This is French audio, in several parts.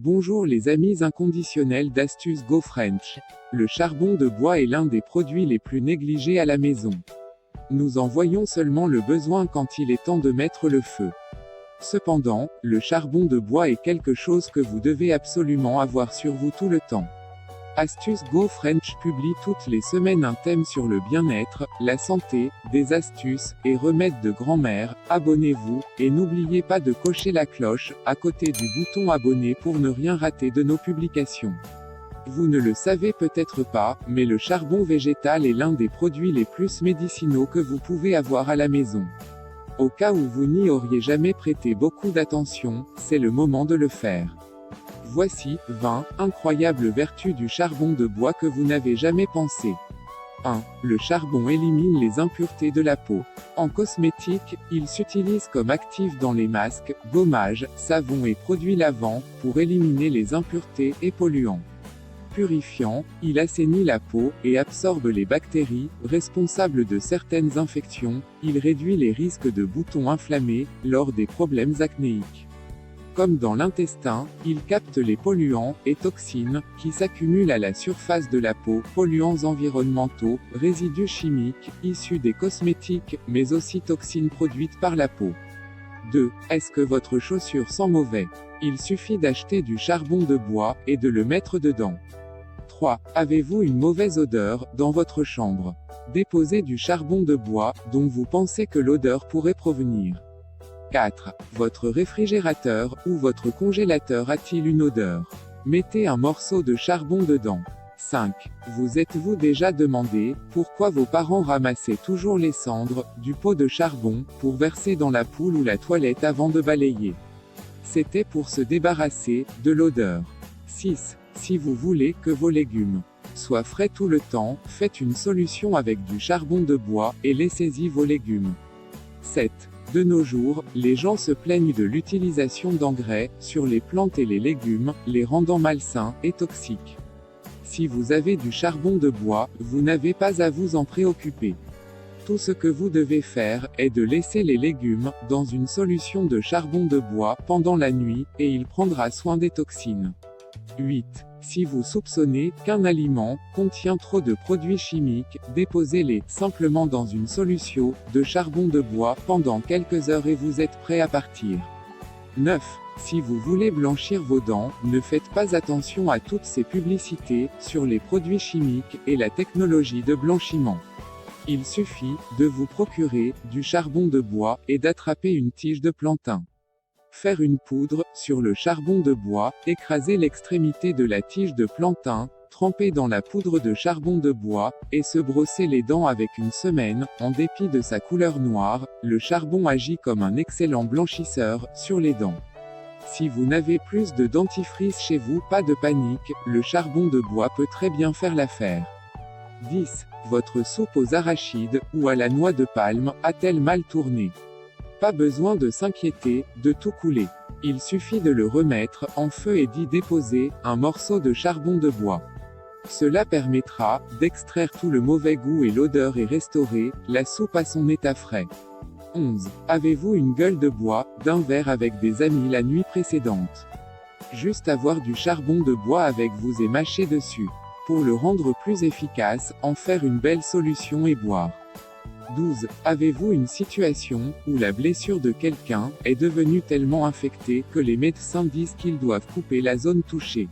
Bonjour les amis inconditionnels d'Astuces Go French. Le charbon de bois est l'un des produits les plus négligés à la maison. Nous en voyons seulement le besoin quand il est temps de mettre le feu. Cependant, le charbon de bois est quelque chose que vous devez absolument avoir sur vous tout le temps. Astuces Go French publie toutes les semaines un thème sur le bien-être, la santé, des astuces et remèdes de grand-mère. Abonnez-vous, et n'oubliez pas de cocher la cloche, à côté du bouton abonner pour ne rien rater de nos publications. Vous ne le savez peut-être pas, mais le charbon végétal est l'un des produits les plus médicinaux que vous pouvez avoir à la maison. Au cas où vous n'y auriez jamais prêté beaucoup d'attention, c'est le moment de le faire. Voici 20 incroyables vertus du charbon de bois que vous n'avez jamais pensé. 1. Le charbon élimine les impuretés de la peau. En cosmétique, il s'utilise comme actif dans les masques, gommages, savons et produits lavants, pour éliminer les impuretés et polluants. Purifiant, il assainit la peau, et absorbe les bactéries, responsables de certaines infections. Il réduit les risques de boutons inflammés, lors des problèmes acnéiques. Comme dans l'intestin, il capte les polluants et toxines qui s'accumulent à la surface de la peau, polluants environnementaux, résidus chimiques, issus des cosmétiques, mais aussi toxines produites par la peau. 2. Est-ce que votre chaussure sent mauvais? Il suffit d'acheter du charbon de bois, et de le mettre dedans. 3. Avez-vous une mauvaise odeur dans votre chambre? Déposez du charbon de bois, dont vous pensez que l'odeur pourrait provenir. 4. Votre réfrigérateur ou votre congélateur a-t-il une odeur? Mettez un morceau de charbon dedans. 5. Vous êtes-vous déjà demandé pourquoi vos parents ramassaient toujours les cendres du pot de charbon pour verser dans la poêle ou la toilette avant de balayer? C'était pour se débarrasser de l'odeur. 6. Si vous voulez que vos légumes soient frais tout le temps, faites une solution avec du charbon de bois et laissez-y vos légumes. 7. De nos jours, les gens se plaignent de l'utilisation d'engrais sur les plantes et les légumes, les rendant malsains et toxiques. Si vous avez du charbon de bois, vous n'avez pas à vous en préoccuper. Tout ce que vous devez faire est de laisser les légumes dans une solution de charbon de bois pendant la nuit, et il prendra soin des toxines. 8. Si vous soupçonnez qu'un aliment contient trop de produits chimiques, déposez-les simplement dans une solution de charbon de bois pendant quelques heures et vous êtes prêt à partir. 9. Si vous voulez blanchir vos dents, ne faites pas attention à toutes ces publicités sur les produits chimiques et la technologie de blanchiment. Il suffit de vous procurer du charbon de bois et d'attraper une tige de plantain. Faire une poudre sur le charbon de bois, écraser l'extrémité de la tige de plantain, tremper dans la poudre de charbon de bois, et se brosser les dents avec une semaine. En dépit de sa couleur noire, le charbon agit comme un excellent blanchisseur sur les dents. Si vous n'avez plus de dentifrice chez vous, pas de panique, le charbon de bois peut très bien faire l'affaire. 10. Votre soupe aux arachides, ou à la noix de palme, a-t-elle mal tourné? Pas besoin de s'inquiéter de tout couler. Il suffit de le remettre en feu et d'y déposer un morceau de charbon de bois. Cela permettra d'extraire tout le mauvais goût et l'odeur et restaurer la soupe à son état frais. 11. Avez-vous une gueule de bois d'un verre avec des amis la nuit précédente? Juste avoir du charbon de bois avec vous et mâcher dessus. Pour le rendre plus efficace, en faire une belle solution et boire. 12. Avez-vous une situation où la blessure de quelqu'un est devenue tellement infectée que les médecins disent qu'ils doivent couper la zone touchée?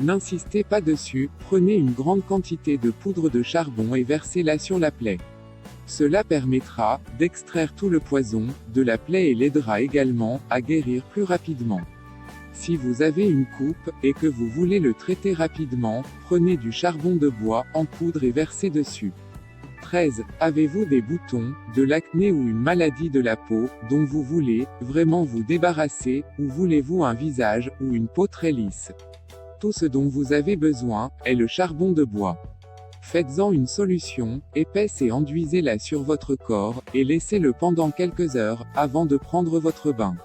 N'insistez pas dessus, prenez une grande quantité de poudre de charbon et versez-la sur la plaie. Cela permettra d'extraire tout le poison de la plaie et l'aidera également à guérir plus rapidement. Si vous avez une coupe et que vous voulez le traiter rapidement, prenez du charbon de bois en poudre et versez dessus. 13. Avez-vous des boutons, de l'acné ou une maladie de la peau, dont vous voulez vraiment vous débarrasser, ou voulez-vous un visage ou une peau très lisse? Tout ce dont vous avez besoin est le charbon de bois. Faites-en une solution épaisse et enduisez-la sur votre corps, et laissez-le pendant quelques heures, avant de prendre votre bain.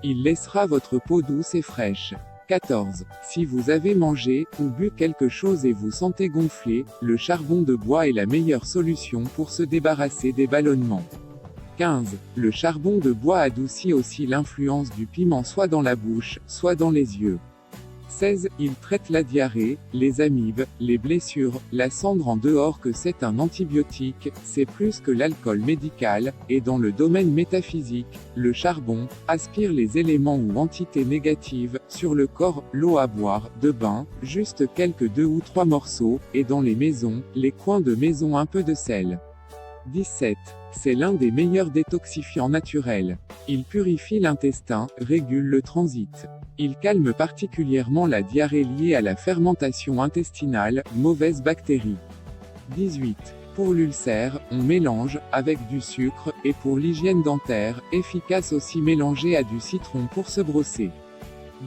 Il laissera votre peau douce et fraîche. 14. Si vous avez mangé ou bu quelque chose et vous sentez gonflé, le charbon de bois est la meilleure solution pour se débarrasser des ballonnements. 15. Le charbon de bois adoucit aussi l'influence du piment soit dans la bouche, soit dans les yeux. 16. Il traite la diarrhée, les amibes, les blessures, la cendre en dehors que c'est un antibiotique, c'est plus que l'alcool médical, et dans le domaine métaphysique, le charbon, aspire les éléments ou entités négatives, sur le corps, l'eau à boire, de bain, juste quelques 2 ou 3 morceaux, et dans les maisons, les coins de maison un peu de sel. 17. C'est l'un des meilleurs détoxifiants naturels. Il purifie l'intestin, régule le transit. Il calme particulièrement la diarrhée liée à la fermentation intestinale, mauvaise bactérie. 18. Pour l'ulcère, on mélange, avec du sucre, et pour l'hygiène dentaire, efficace aussi mélangé à du citron pour se brosser.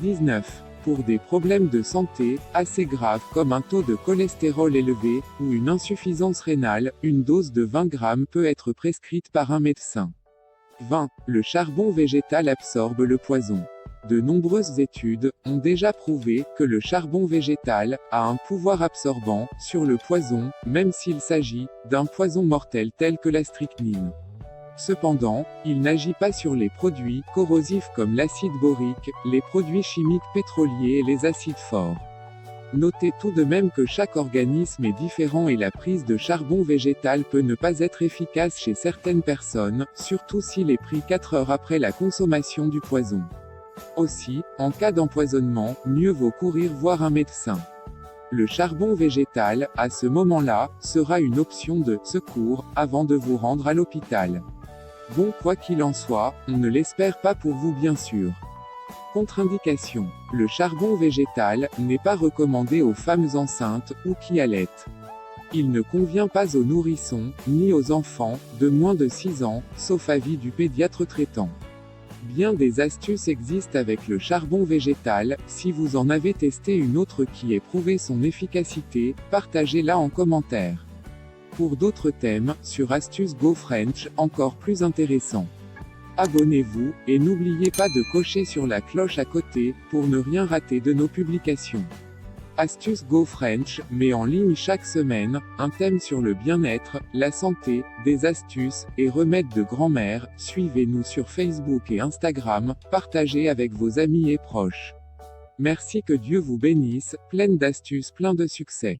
19. Pour des problèmes de santé, assez graves comme un taux de cholestérol élevé, ou une insuffisance rénale, une dose de 20 grammes peut être prescrite par un médecin. 20. Le charbon végétal absorbe le poison. De nombreuses études ont déjà prouvé que le charbon végétal a un pouvoir absorbant sur le poison, même s'il s'agit d'un poison mortel tel que la strychnine. Cependant, il n'agit pas sur les produits corrosifs comme l'acide borique, les produits chimiques pétroliers et les acides forts. Notez tout de même que chaque organisme est différent et la prise de charbon végétal peut ne pas être efficace chez certaines personnes, surtout s'il est pris 4 heures après la consommation du poison. Aussi, en cas d'empoisonnement, mieux vaut courir voir un médecin. Le charbon végétal, à ce moment-là, sera une option de secours, avant de vous rendre à l'hôpital. Bon, quoi qu'il en soit, on ne l'espère pas pour vous bien sûr. Contre-indication. Le charbon végétal n'est pas recommandé aux femmes enceintes ou qui allaitent. Il ne convient pas aux nourrissons, ni aux enfants, de moins de 6 ans, sauf avis du pédiatre traitant. Bien des astuces existent avec le charbon végétal, si vous en avez testé une autre qui ait prouvé son efficacité, partagez-la en commentaire. Pour d'autres thèmes, sur Astuces Go French, encore plus intéressants. Abonnez-vous, et n'oubliez pas de cocher sur la cloche à côté, pour ne rien rater de nos publications. Astuces Go French met en ligne chaque semaine un thème sur le bien-être, la santé, des astuces et remèdes de grand-mère. Suivez-nous sur Facebook et Instagram, partagez avec vos amis et proches. Merci, que Dieu vous bénisse, pleine d'astuces, plein de succès.